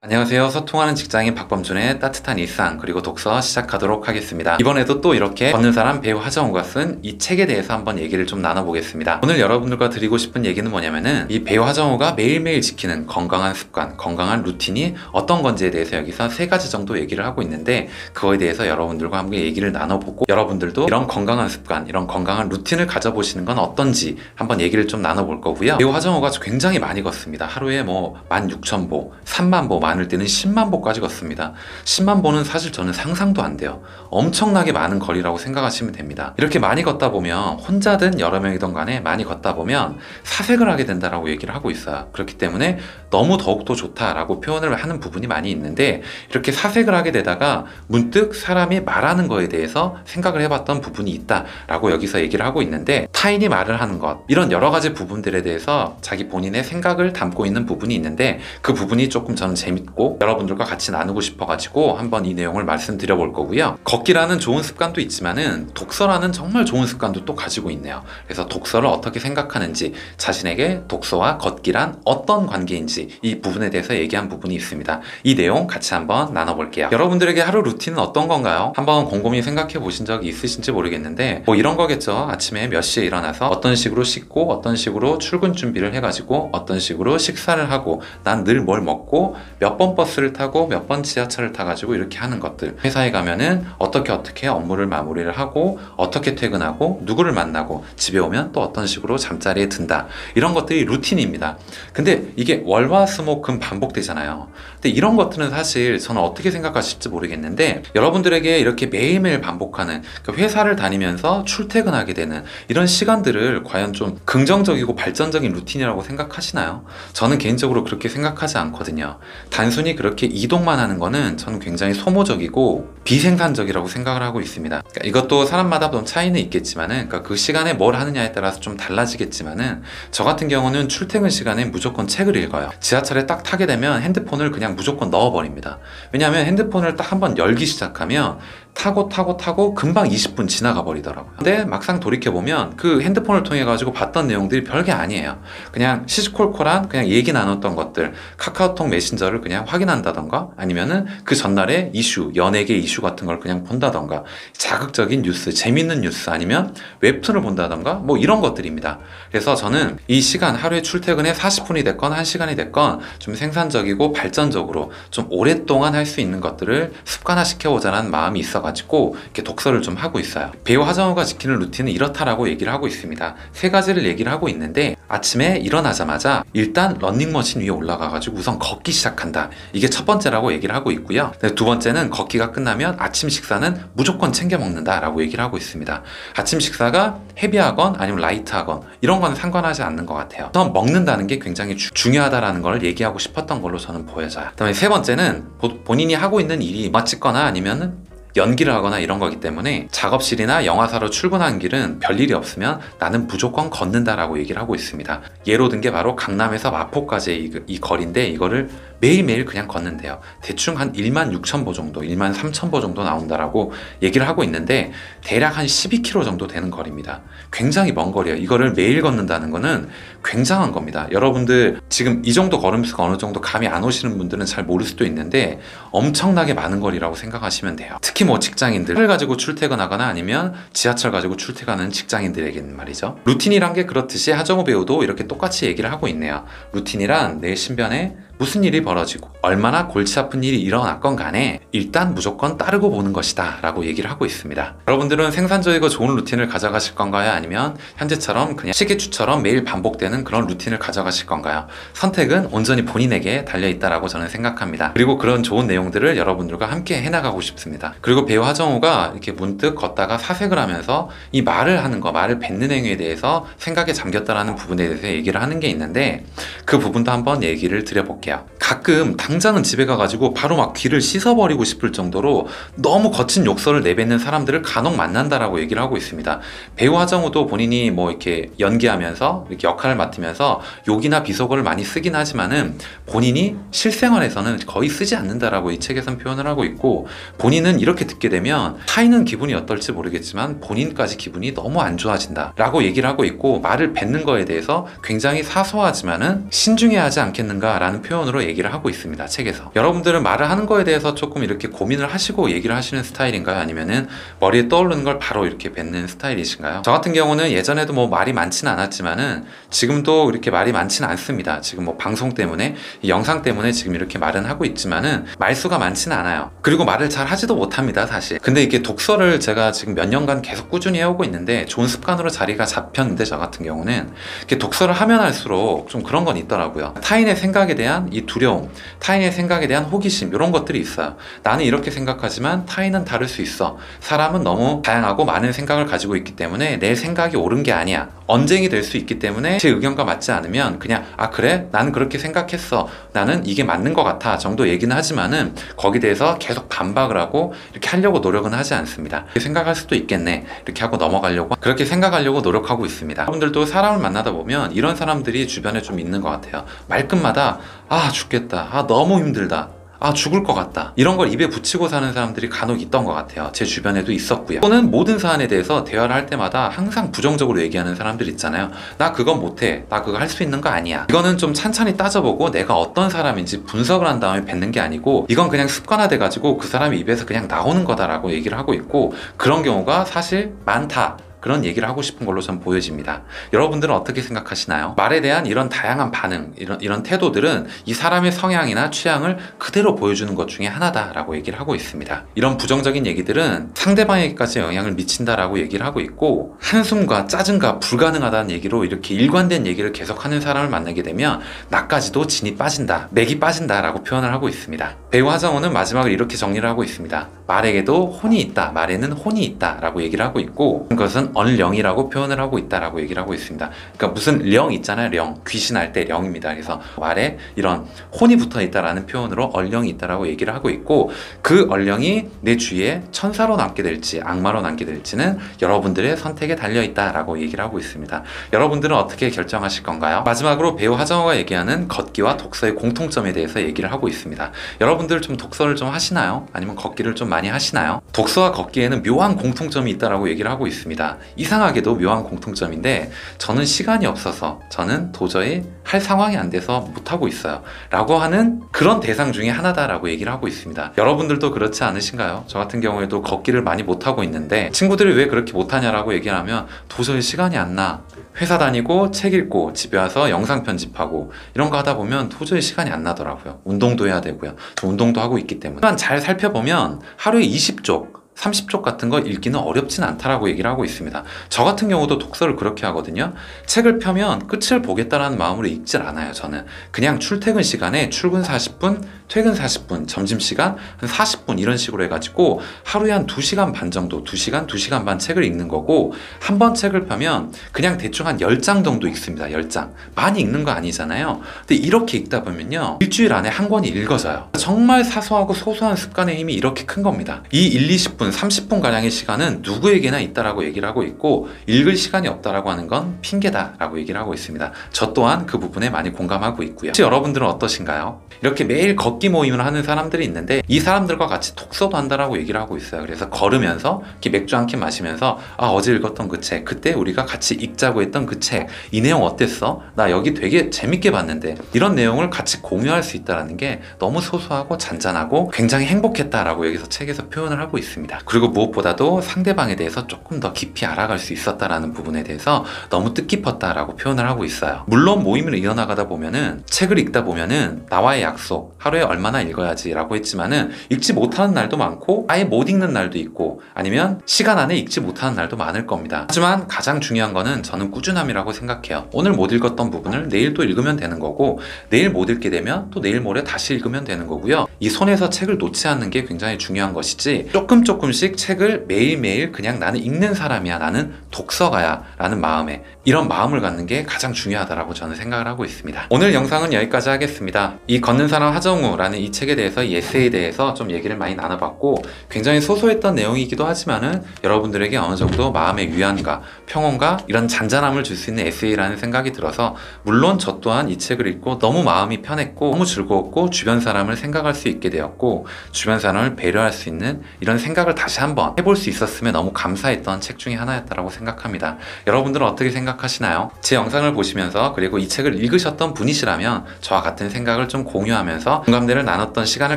안녕하세요. 소통하는 직장인 박범준의 따뜻한 일상 그리고 독서 시작하도록 하겠습니다. 이번에도 또 이렇게 걷는 사람 배우 하정우가 쓴 이 책에 대해서 한번 얘기를 좀 나눠보겠습니다. 오늘 여러분들과 드리고 싶은 얘기는 뭐냐면은 이 배우 하정우가 매일매일 지키는 건강한 습관, 건강한 루틴이 어떤 건지에 대해서 여기서 3가지 정도 얘기를 하고 있는데, 그거에 대해서 여러분들과 함께 얘기를 나눠보고 여러분들도 이런 건강한 습관, 이런 건강한 루틴을 가져보시는 건 어떤지 한번 얘기를 좀 나눠볼 거고요. 배우 하정우가 굉장히 많이 걷습니다. 하루에 뭐 16,000보, 30,000보, 많을 때는 100,000보까지 걷습니다. 100,000보는 사실 저는 상상도 안 돼요. 엄청나게 많은 거리라고 생각하시면 됩니다. 이렇게 많이 걷다 보면, 혼자든 여러 명이든 간에 많이 걷다 보면 사색을 하게 된다라고 얘기를 하고 있어요. 그렇기 때문에 너무 더욱더 좋다라고 표현을 하는 부분이 많이 있는데, 이렇게 사색을 하게 되다가 문득 사람이 말하는 거에 대해서 생각을 해봤던 부분이 있다라고 여기서 얘기를 하고 있는데, 타인이 말을 하는 것, 이런 여러 가지 부분들에 대해서 자기 본인의 생각을 담고 있는 부분이 있는데, 그 부분이 조금 저는 재밌고 여러분들과 같이 나누고 싶어가지고 한번 이 내용을 말씀드려 볼 거고요. 걷기라는 좋은 습관도 있지만은 독서라는 정말 좋은 습관도 또 가지고 있네요. 그래서 독서를 어떻게 생각하는지, 자신에게 독서와 걷기란 어떤 관계인지, 이 부분에 대해서 얘기한 부분이 있습니다. 이 내용 같이 한번 나눠볼게요. 여러분들에게 하루 루틴은 어떤 건가요? 한번 곰곰이 생각해 보신 적이 있으신지 모르겠는데, 뭐 이런 거겠죠. 아침에 몇 시에 일어나서 어떤 식으로 씻고, 어떤 식으로 출근 준비를 해가지고, 어떤 식으로 식사를 하고, 난 늘 뭘 먹고, 몇 번 버스를 타고 몇 번 지하철을 타가지고 이렇게 하는 것들, 회사에 가면은 어떻게 업무를 마무리를 하고, 어떻게 퇴근하고, 누구를 만나고, 집에 오면 또 어떤 식으로 잠자리에 든다, 이런 것들이 루틴입니다. 근데 이게 월화수목금 반복되잖아요. 근데 이런 것들은 사실 저는 어떻게 생각하실지 모르겠는데, 여러분들에게 이렇게 매일매일 반복하는, 회사를 다니면서 출퇴근하게 되는 이런 시간들을 과연 좀 긍정적이고 발전적인 루틴이라고 생각하시나요? 저는 개인적으로 그렇게 생각하지 않거든요. 단순히 그렇게 이동만 하는 거는 저는 굉장히 소모적이고 비생산적이라고 생각을 하고 있습니다. 그러니까 이것도 사람마다 좀 차이는 있겠지만은, 그 시간에 뭘 하느냐에 따라서 좀 달라지겠지만은, 저 같은 경우는 출퇴근 시간에 무조건 책을 읽어요. 지하철에 딱 타게 되면 핸드폰을 그냥 무조건 넣어버립니다. 왜냐하면 핸드폰을 딱 한번 열기 시작하면 타고 금방 20분 지나가 버리더라고요. 근데 막상 돌이켜보면 그 핸드폰을 통해 가지고 봤던 내용들이 별게 아니에요. 그냥 시시콜콜한 그냥 얘기 나눴던 것들, 카카오톡 메신저를 그냥 확인한다던가, 아니면은 그 전날의 이슈, 연예계 이슈 같은 걸 그냥 본다던가, 자극적인 뉴스, 재밌는 뉴스, 아니면 웹툰을 본다던가, 뭐 이런 것들입니다. 그래서 저는 이 시간, 하루에 출퇴근에 40분이 됐건 1시간이 됐건 좀 생산적이고 발전적으로 좀 오랫동안 할 수 있는 것들을 습관화시켜보자는 마음이 있어가지고 이렇게 독서를 좀 하고 있어요. 배우 하정우가 지키는 루틴은 이렇다라고 얘기를 하고 있습니다. 3가지를 얘기를 하고 있는데, 아침에 일어나자마자 일단 러닝머신 위에 올라가가지고 우선 걷기 시작한다, 이게 첫 번째라고 얘기를 하고 있고요. 두 번째는 걷기가 끝나면 아침 식사는 무조건 챙겨 먹는다 라고 얘기를 하고 있습니다. 아침 식사가 헤비하건 아니면 라이트하건 이런 건 상관하지 않는 것 같아요. 우선 먹는다는 게 굉장히 중요하다라는 걸 얘기하고 싶었던 걸로 저는 보여져요. 그다음에 3번째는 본인이 하고 있는 일이 멋지거나 아니면은 연기를 하거나 이런 거기 때문에 작업실이나 영화사로 출근하는 길은 별일이 없으면 나는 무조건 걷는다라고 얘기를 하고 있습니다. 예로 든 게 바로 강남에서 마포까지의 이 거리인데, 이거를 매일매일 그냥 걷는데요. 대충 한 16,000보 정도, 13,000보 정도 나온다라고 얘기를 하고 있는데, 대략 한 12km 정도 되는 거리입니다. 굉장히 먼 거리예요. 이거를 매일 걷는다는 거는 굉장한 겁니다. 여러분들 지금 이 정도 걸음수가 어느 정도 감이 안 오시는 분들은 잘 모를 수도 있는데, 엄청나게 많은 거리라고 생각하시면 돼요. 특히 뭐 직장인들을 가지고 출퇴근하거나 아니면 지하철 가지고 출퇴근하는 직장인들에게는 말이죠. 루틴이란 게 그렇듯이 하정우 배우도 이렇게 똑같이 얘기를 하고 있네요. 루틴이란 내 신변에 무슨 일이 벌어지고 얼마나 골치 아픈 일이 일어났건 간에 일단 무조건 따르고 보는 것이다 라고 얘기를 하고 있습니다. 여러분들은 생산적이고 좋은 루틴을 가져가실 건가요? 아니면 현재처럼 그냥 시계추처럼 매일 반복되는 그런 루틴을 가져가실 건가요? 선택은 온전히 본인에게 달려있다라고 저는 생각합니다. 그리고 그런 좋은 내용들을 여러분들과 함께 해나가고 싶습니다. 그리고 배우 하정우가 이렇게 문득 걷다가 사색을 하면서 이 말을 하는 거, 말을 뱉는 행위에 대해서 생각에 잠겼다라는 부분에 대해서 얘기를 하는 게 있는데, 그 부분도 한번 얘기를 드려볼게요. 가끔 당장은 집에 가가지고 바로 막 귀를 씻어버리고 싶을 정도로 너무 거친 욕설을 내뱉는 사람들을 간혹 만난다라고 얘기를 하고 있습니다. 배우 하정우도 본인이 뭐 이렇게 연기하면서 이렇게 역할을 맡으면서 욕이나 비속어를 많이 쓰긴 하지만은, 본인이 실생활에서는 거의 쓰지 않는다라고 이 책에선 표현을 하고 있고, 본인은 이렇게 듣게 되면 타인은 기분이 어떨지 모르겠지만 본인까지 기분이 너무 안 좋아진다 라고 얘기를 하고 있고, 말을 뱉는 거에 대해서 굉장히 사소하지만은 신중해야 하지 않겠는가 라는 표현 표현으로 얘기를 하고 있습니다. 책에서. 여러분들은 말을 하는 거에 대해서 조금 이렇게 고민을 하시고 얘기를 하시는 스타일인가요? 아니면은 머리에 떠오르는 걸 바로 이렇게 뱉는 스타일이신가요? 저 같은 경우는 예전에도 뭐 말이 많지는 않았지만은 지금도 이렇게 말이 많지는 않습니다. 지금 뭐 방송 때문에, 이 영상 때문에 지금 이렇게 말은 하고 있지만은 말수가 많지는 않아요. 그리고 말을 잘 하지도 못합니다, 사실. 근데 이게 독서를 제가 지금 몇 년간 계속 꾸준히 해오고 있는데 좋은 습관으로 자리가 잡혔는데, 저 같은 경우는 이렇게 독서를 하면 할수록 좀 그런 건 있더라고요. 타인의 생각에 대한 이 두려움, 타인의 생각에 대한 호기심, 이런 것들이 있어요. 나는 이렇게 생각하지만 타인은 다를 수 있어. 사람은 너무 다양하고 많은 생각을 가지고 있기 때문에 내 생각이 옳은 게 아니야. 언쟁이 될 수 있기 때문에 제 의견과 맞지 않으면 그냥 아 그래? 나는 그렇게 생각했어. 나는 이게 맞는 것 같아 정도 얘기는 하지만은 거기에 대해서 계속 반박을 하고 이렇게 하려고 노력은 하지 않습니다. 이렇게 생각할 수도 있겠네. 이렇게 하고 넘어가려고, 그렇게 생각하려고 노력하고 있습니다. 여러분들도 사람을 만나다 보면 이런 사람들이 주변에 좀 있는 것 같아요. 말끝마다 아 죽겠다, 아 너무 힘들다, 아 죽을 것 같다, 이런 걸 입에 붙이고 사는 사람들이 간혹 있던 것 같아요. 제 주변에도 있었고요. 또는 모든 사안에 대해서 대화를 할 때마다 항상 부정적으로 얘기하는 사람들 있잖아요. 나 그건 못해, 나 그거 할 수 있는 거 아니야. 이거는 좀 찬찬히 따져보고 내가 어떤 사람인지 분석을 한 다음에 뱉는 게 아니고, 이건 그냥 습관화돼 가지고 그 사람의 입에서 그냥 나오는 거다라고 얘기를 하고 있고, 그런 경우가 사실 많다, 그런 얘기를 하고 싶은 걸로 전 보여집니다. 여러분들은 어떻게 생각하시나요? 말에 대한 이런 다양한 반응, 이런 태도들은 이 사람의 성향이나 취향을 그대로 보여주는 것 중에 하나다라고 얘기를 하고 있습니다. 이런 부정적인 얘기들은 상대방에게까지 영향을 미친다라고 얘기를 하고 있고, 한숨과 짜증과 불가능하다는 얘기로 이렇게 일관된 얘기를 계속하는 사람을 만나게 되면 나까지도 진이 빠진다, 맥이 빠진다라고 표현을 하고 있습니다. 배우 하정우는 마지막을 이렇게 정리를 하고 있습니다. 말에게도 혼이 있다, 말에는 혼이 있다 라고 얘기를 하고 있고, 그것은 언령이라고 표현을 하고 있다라고 얘기를 하고 있습니다. 그러니까 무슨 령 있잖아요. 령, 귀신 할 때 령입니다. 그래서 말에 이런 혼이 붙어 있다라는 표현으로 언령이 있다라고 얘기를 하고 있고, 그 언령이 내 주위에 천사로 남게 될지 악마로 남게 될지는 여러분들의 선택에 달려 있다라고 얘기를 하고 있습니다. 여러분들은 어떻게 결정하실 건가요? 마지막으로 배우 하정우가 얘기하는 걷기와 독서의 공통점에 대해서 얘기를 하고 있습니다. 여러분들 좀 독서를 좀 하시나요? 아니면 걷기를 좀 많이 하시나요? 독서와 걷기에는 묘한 공통점이 있다라고 얘기를 하고 있습니다. 이상하게도 묘한 공통점인데, 저는 시간이 없어서, 저는 도저히 할 상황이 안 돼서 못하고 있어요 라고 하는 그런 대상 중에 하나다라고 얘기를 하고 있습니다. 여러분들도 그렇지 않으신가요? 저 같은 경우에도 걷기를 많이 못하고 있는데, 친구들이 왜 그렇게 못하냐라고 얘기를 하면 도저히 시간이 안 나. 회사 다니고 책 읽고 집에 와서 영상 편집하고 이런 거 하다 보면 도저히 시간이 안 나더라고요. 운동도 해야 되고요. 저 운동도 하고 있기 때문에. 하지만 잘 살펴보면 하루에 20쪽 30쪽 같은 거 읽기는 어렵진 않다라고 얘기를 하고 있습니다. 저 같은 경우도 독서를 그렇게 하거든요. 책을 펴면 끝을 보겠다라는 마음으로 읽질 않아요. 저는 그냥 출퇴근 시간에 출근 40분, 퇴근 40분, 점심시간 한 40분 이런 식으로 해가지고 하루에 한 2시간 반 정도, 2시간, 2시간 반 책을 읽는 거고, 한 번 책을 펴면 그냥 대충 한 10장 정도 읽습니다. 10장. 많이 읽는 거 아니잖아요. 근데 이렇게 읽다 보면요, 일주일 안에 한 권이 읽어져요. 정말 사소하고 소소한 습관의 힘이 이렇게 큰 겁니다. 이 1, 20분 30분가량의 시간은 누구에게나 있다라고 얘기를 하고 있고, 읽을 시간이 없다라고 하는 건 핑계다라고 얘기를 하고 있습니다. 저 또한 그 부분에 많이 공감하고 있고요. 혹시 여러분들은 어떠신가요? 이렇게 매일 걷기 모임을 하는 사람들이 있는데, 이 사람들과 같이 독서도 한다라고 얘기를 하고 있어요. 그래서 걸으면서 이렇게 맥주 한 캔 마시면서 아 어제 읽었던 그 책, 그때 우리가 같이 읽자고 했던 그 책, 이 내용 어땠어? 나 여기 되게 재밌게 봤는데, 이런 내용을 같이 공유할 수 있다는 게 너무 소소하고 잔잔하고 굉장히 행복했다라고 여기서 책에서 표현을 하고 있습니다. 그리고 무엇보다도 상대방에 대해서 조금 더 깊이 알아갈 수 있었다라는 부분에 대해서 너무 뜻깊었다라고 표현을 하고 있어요. 물론 모임을 이어나가다 보면은, 책을 읽다 보면은 나와의 약속, 하루에 얼마나 읽어야지 라고 했지만은 읽지 못하는 날도 많고 아예 못 읽는 날도 있고, 아니면 시간 안에 읽지 못하는 날도 많을 겁니다. 하지만 가장 중요한 거는 저는 꾸준함이라고 생각해요. 오늘 못 읽었던 부분을 내일 또 읽으면 되는 거고, 내일 못 읽게 되면 또 내일 모레 다시 읽으면 되는 거고요. 이 손에서 책을 놓지 않는 게 굉장히 중요한 것이지, 조금씩 책을 매일매일 그냥 나는 읽는 사람이야, 나는 독서가야 라는 마음에, 이런 마음을 갖는 게 가장 중요하다라고 저는 생각을 하고 있습니다. 오늘 영상은 여기까지 하겠습니다. 이 걷는 사람 하정우 이유라는 이 책에 대해서, 이 에세이에 대해서 좀 얘기를 많이 나눠봤고, 굉장히 소소했던 내용이기도 하지만은 여러분들에게 어느 정도 마음의 위안과 평온과 이런 잔잔함을 줄 수 있는 에세이라는 생각이 들어서, 물론 저 또한 이 책을 읽고 너무 마음이 편했고 너무 즐거웠고 주변 사람을 생각할 수 있게 되었고, 주변 사람을 배려할 수 있는 이런 생각을 다시 한번 해볼 수 있었으면 너무 감사했던 책 중에 하나였다고 생각합니다. 여러분들은 어떻게 생각하시나요? 제 영상을 보시면서 그리고 이 책을 읽으셨던 분이시라면 저와 같은 생각을 좀 공유하면서 공감대를 나눴던 시간을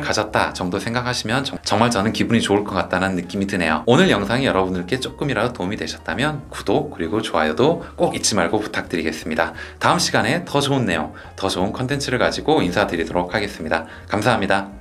가졌다 정도 생각하시면 정말 저는 기분이 좋을 것 같다는 느낌이 드네요. 오늘 영상이 여러분들께 조금이라도 도움이 되셨다면 구독 그리고 좋아요도 꼭 잊지 말고 부탁드리겠습니다. 다음 시간에 더 좋은 내용, 더 좋은 컨텐츠를 가지고 인사드리도록 하겠습니다. 감사합니다.